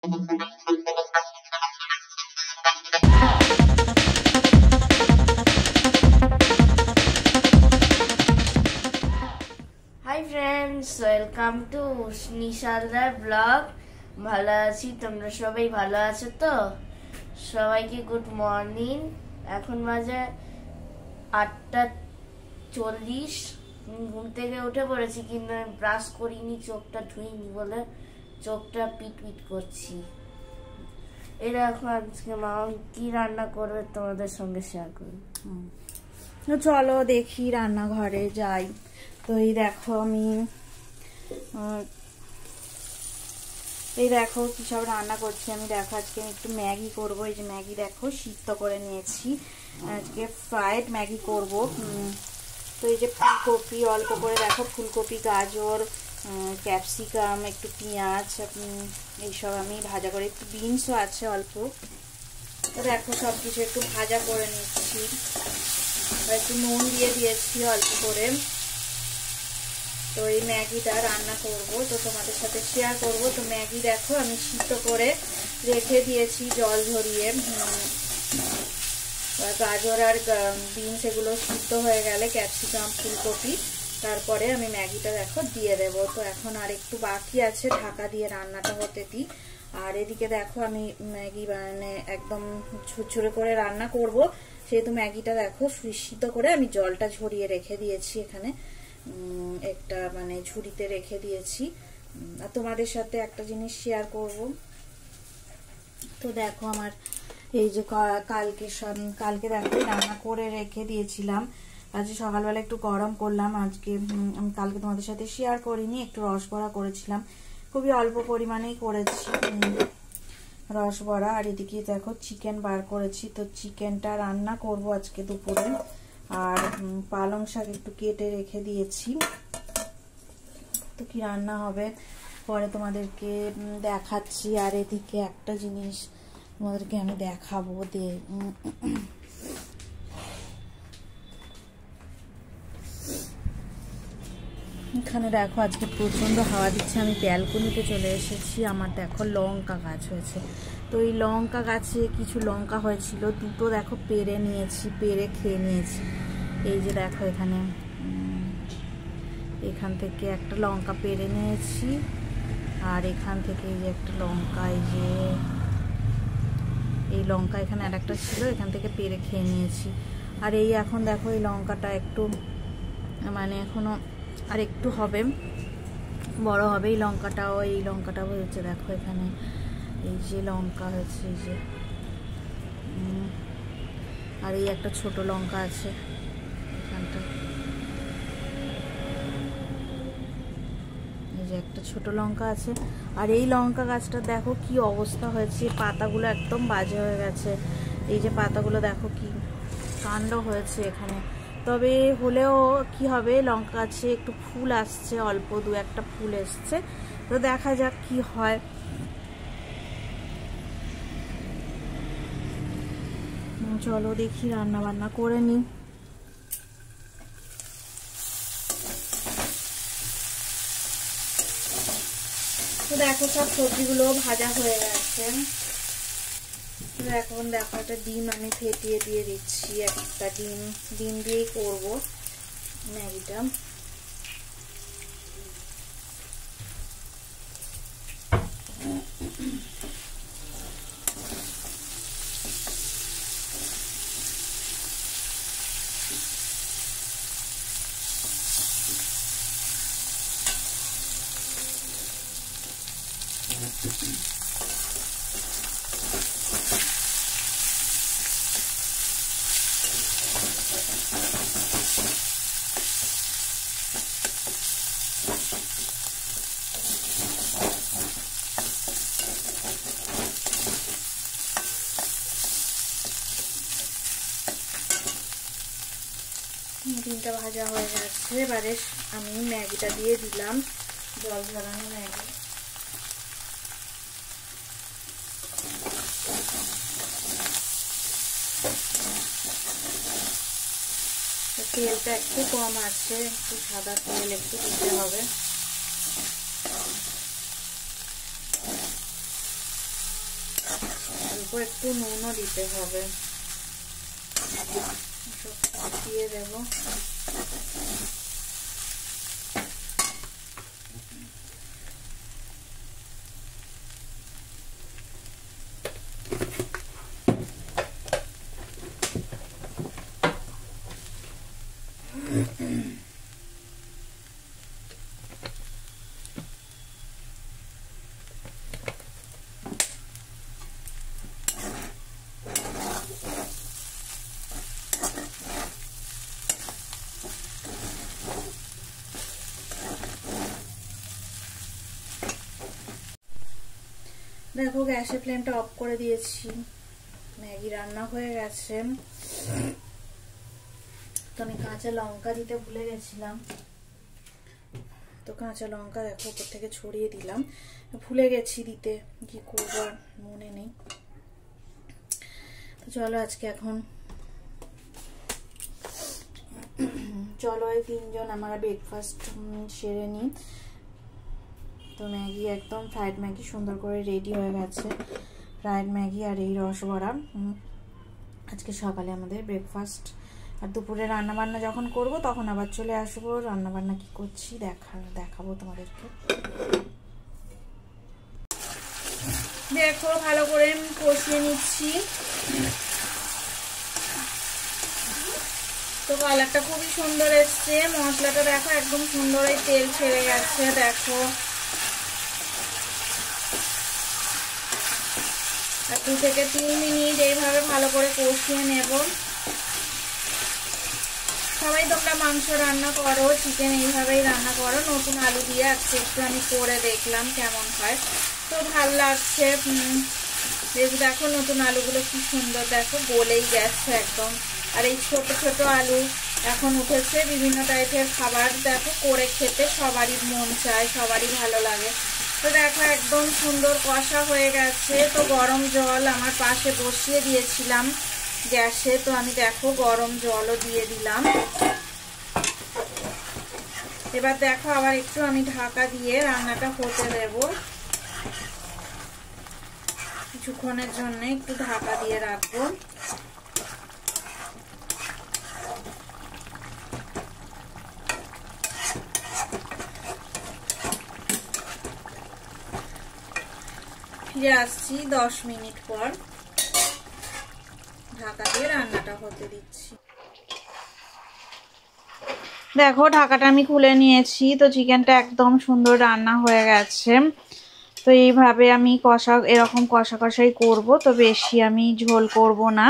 High friends, welcome to নিশালদার blog. ভালো আছি, তোমরা সবাই ভালো আছো তো? সবাইকে গুড মর্নিং। এখন বাজে 8:40। ঘুম থেকে উঠে পড়েছি, কিন্তু আমি ব্রাশ করিনি, চোখটা ধুইনি বলে চোখটা পিট পিট করছি। এই দেখো আজকে মা কি রান্না করবে তোমাদের সঙ্গে শেয়ার করবো। চলো দেখি, রান্নাঘরে যাই। তো এই দেখো কি সব রান্না করছি আমি। দেখো আজকে আমি একটু ম্যাগি করব। এই যে ম্যাগি দেখো সিদ্ধ করে নিয়েছি, আজকে ফ্রাইড ম্যাগি করব। তো এই যে ফুলকপি অল্প করে দেখো, ফুলকপি, গাজর, ক্যাপসিকাম, একটু পেঁয়াজ, এইসব আমি ভাজা করে, একটু বিনসও আছে অল্প। তো দেখো সব কিছু একটু ভাজা করে নিচ্ছি, একটু নুন দিয়ে দিয়েছি অল্প করে। তো এই ম্যাগিটা রান্না করব, তো তোমাদের সাথে শেয়ার করব। তো ম্যাগি দেখো আমি সিদ্ধ করে রেখে দিয়েছি জল ঝরিয়ে। গাজর আর বিনস এগুলো সিদ্ধ হয়ে গেলে, ক্যাপসিকাম, ফুলকপি, তারপরে আমি ম্যাগিটা দেখো দিয়ে দেব। তো এখন আর একটু বাকি আছে, ঢাকা দিয়ে রান্নাটা হতে দিই। আর এদিকে দেখো আমি ম্যাগি একদম ঝুরঝুরে করে রান্না করব, সেহেতু ম্যাগিটা দেখো সিদ্ধ করে আমি জলটা ঝরিয়ে রেখে দিয়েছি এখানে, একটা ঝুড়িতে রেখে দিয়েছি। আর তোমাদের সাথে একটা জিনিস শেয়ার করব। তো দেখো আমার এই যে কালকে দেখো রান্না করে রেখে দিয়েছিলাম, আজকে সকালবেলা একটু গরম করলাম। আজকে আমি কালকে তোমাদের সাথে শেয়ার করিনি, একটু রসবড়া করেছিলাম, খুবই অল্প পরিমাণেই করেছি রসবড়া। আর এদিকে দেখো চিকেন বার করেছি, তো চিকেনটা রান্না করব আজকে দুপুরে। আর পালং শাক একটু কেটে রেখে দিয়েছি। তো কি রান্না হবে পরে তোমাদেরকে দেখাচ্ছি। আর এদিকে একটা জিনিস তোমাদেরকে আমি দেখাবো, এখানে দেখো আজকে প্রচন্ড হাওয়া দিচ্ছে, আমি ব্যালকনিতে চলে এসেছি। আমার দেখো লঙ্কা গাছ হয়েছে, তো এই লঙ্কা গাছে কিছু লঙ্কা হয়েছিল, দুটো দেখো পেরে নিয়েছি, পেরে খেয়ে নিয়েছি। এই যে দেখো এখান থেকে একটা লঙ্কা পেরে নিয়েছি, আর এখান থেকে এই যে একটা লঙ্কা, এই লঙ্কা এখানে আর একটা ছিল, এখান থেকে পেরে খেয়ে নিয়েছি। আর এই এখন দেখো এই লঙ্কাটা একটু এখনো আর একটু হবে, বড় হবে এই লঙ্কাটাও। এই লঙ্কাটাও হয়েছে দেখো এখানে, এই যে লঙ্কা হয়েছে, এই যে আর এই একটা ছোট লঙ্কা আছে এখানটা, এই যে একটা ছোট লঙ্কা আছে। আর এই লঙ্কা গাছটা দেখো কি অবস্থা হয়েছে, পাতাগুলো একদম বাজে হয়ে গেছে। এই যে পাতাগুলো দেখো কি কাণ্ড হয়েছে এখানে। তবে হলেও কি হবে, লঙ্কা গাছে একটু ফুল আসছে, অল্প দু একটা ফুল এসছে, তো দেখা যাক কি হয়। চলো দেখি রান্না বান্না করে নি। তো দেখো সব সবজিগুলো ভাজা হয়ে গেছে। এখন দেখো একটা ডিম আমি ফেটিয়ে দিয়ে দিচ্ছি, একটা ডিম দিয়েই করবো ম্যাগিটা। ডিমটা ভাজা হয়ে যাচ্ছে, এবারে আমি ম্যাগিটা দিয়ে দিলাম, জল ঝরানো ম্যাগি। তেলটা একটু কম আছে, একটু সাদা তেল একটু দিতে হবে। একটু নুনও দিতে হবে, দিয়ে দেবো। দেখো গ্যাসের ফ্লেমটা অফ করে দিয়েছি, ম্যাগি রান্না হয়ে গেছে। তো আমি কাঁচা লঙ্কা দিতে ভুলে গেছিলাম, তো কাঁচা লঙ্কা দেখো উপর থেকে ছড়িয়ে দিলাম, ভুলে গেছি দিতে, কি করবো আর মনে নেই। তো চলো আজকে এখন চলো এই তিনজন আমরা ব্রেকফাস্ট সেরে নিই। তো ম্যাগি একদম ফ্রাইড ম্যাগি সুন্দর করে রেডি হয়ে গেছে, ফ্রাইড ম্যাগি আর এই রসবড়া আজকে সকালে আমাদের ব্রেকফাস্ট। আর দুপুরে রান্না বান্না যখন করব তখন আবার চলে আসবো, রান্না বান্না কি করছি দেখাবো তোমাদেরকে। দেখো ভালো করে কষিয়ে নিচ্ছি, তো কালারটা খুবই সুন্দর এসছে, মশলাটা দেখো একদম সুন্দর তেল ছেড়ে গেছে। দেখো 2 থেকে 3 মিনিট এইভাবে ভালো করে কষিয়ে নেব। সবাই তোমরা মাংস রান্না করো, চিকেন এইভাবেই রান্না করো, নতুন আলু দিয়ে আজকে একটু আমি করে দেখলাম কেমন হয়, তো ভালো লাগছে। দেখো নতুন আলুগুলো কি সুন্দর, দেখো গলেই গেছে একদম। আর এই ছোট ছোট আলু এখন উঠেছে, বিভিন্ন টাইপের খাবার দেখো করে খেতে সবারই মন চায়, সবারই ভালো লাগে। তো দেখো একদম সুন্দর কষা হয়ে গেছে। তো গরম জল আমার পাশে বসিয়ে দিয়েছিলাম গ্যাসে, তো আমি দেখো গরম জলও দিয়ে দিলাম। এবার দেখো আবার একটু আমি ঢাকা দিয়ে রান্নাটা হতে দেব, কিছুক্ষণের জন্য একটু ঢাকা দিয়ে রাখবো। ফিরে আসছি 10 মিনিট পর, ঢাকা দিয়ে রান্নাটা হতে দিচ্ছি। দেখো ঢাকাটা আমি খুলে নিয়েছি, তো চিকেনটা একদম সুন্দর রান্না হয়ে গেছে। তো এইভাবে আমি এরকম কষা কষাই করব, তো বেশি আমি ঝোল করব না।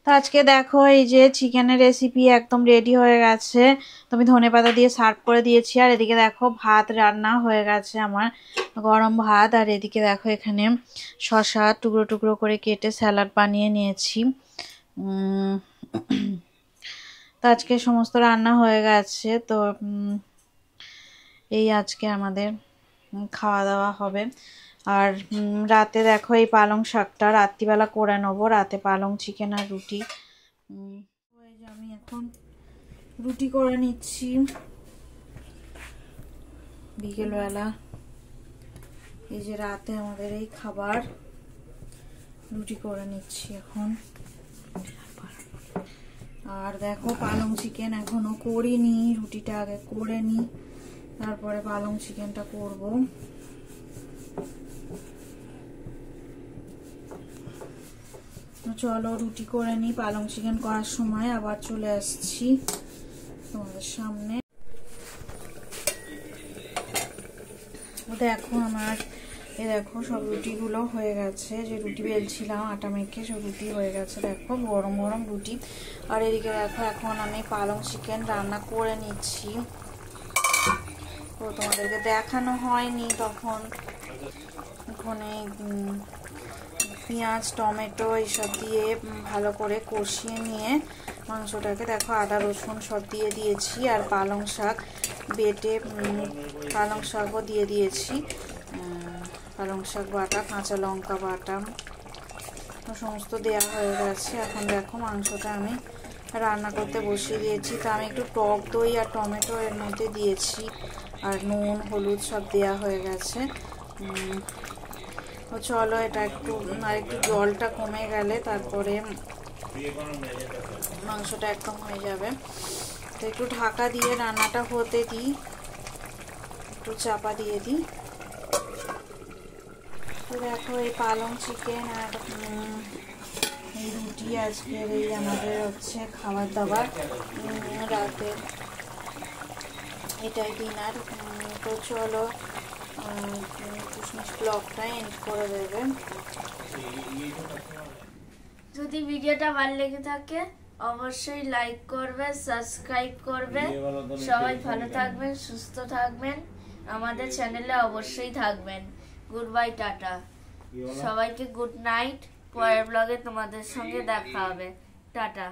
তো আজকে দেখো এই যে চিকেনের রেসিপি একদম রেডি হয়ে গেছে, তো আমি ধনেপাতা দিয়ে সার্ভ করে দিয়েছি। আর এদিকে দেখো ভাত রান্না হয়ে গেছে আমার, গরম ভাত। আর এদিকে দেখো এখানে শসা টুকরো টুকরো করে কেটে স্যালাড বানিয়ে নিয়েছি। তো আজকে সমস্ত রান্না হয়ে গেছে, তো এই আজকে আমাদের খাওয়া দাওয়া হবে। আর রাতে দেখো এই পালং শাকটা রাত্রিবেলা করে নেবো, রাতে পালং চিকেন আর রুটি। এই যে আমি এখন রুটি করে নিচ্ছি বিকেলবেলা, এই যে রাতে আমাদের এই খাবার, রুটি করে নিচ্ছি এখন। আর দেখো পালং চিকেন এখনো করিনি, রুটিটা আগে করে নি তারপরে পালং চিকেনটা করব। চলো রুটি করে নি, পালং চিকেন করার সময় আবার চলে আসছি তোমাদের সামনে। দেখো আমার দেখো সব রুটিগুলো হয়ে গেছে, যে রুটি বেলছিলাম আটা মেখে সব রুটি হয়ে গেছে, দেখো গরম গরম রুটি। আর এদিকে দেখো এখন আমি পালং চিকেন রান্না করে নিচ্ছি, তো তোমাদেরকে দেখানো হয়নি তখন। ওখানে পেঁয়াজ টমেটো এইসব দিয়ে ভালো করে কষিয়ে নিয়ে মাংসটাকে দেখো আদা রসুন সব দিয়ে দিয়েছি। আর পালং শাক বেটে পালং শাকও দিয়ে দিয়েছি, পালং শাক বাটা কাঁচা লঙ্কা বাটা সমস্ত দেওয়া হয়ে গেছে। এখন দেখো মাংসটা আমি রান্না করতে বসিয়ে দিয়েছি। তো আমি একটু টক দই আর টমেটো এর মধ্যে দিয়েছি, আর নুন হলুদ সব দেওয়া হয়ে গেছে। চলো এটা একটু আর একটু জলটা কমে গেলে তারপরে মাংসটা একদম হয়ে যাবে। তো একটু ঢাকা দিয়ে রান্নাটা হতে দিই, একটু চাপা দিয়ে দিই। তো দেখো এই পালং চিকেন আর এই রুটি আজকের এই আমাদের হচ্ছে খাবার দাবার রাতের, এটাই ডিনার। তো চলো ব্লগটা এন্ড করে দেবে। যদি ভিডিওটা ভালো লেগে থাকে অবশ্যই লাইক করবে, সাবস্ক্রাইব করবে। সবাই ভালো থাকবেন, সুস্থ থাকবেন, আমাদের চ্যানেলে অবশ্যই থাকবেন। গুড বাই, টাটা সবাইকে, গুড নাইট। পরের ব্লগে তোমাদের সঙ্গে দেখা হবে, টাটা।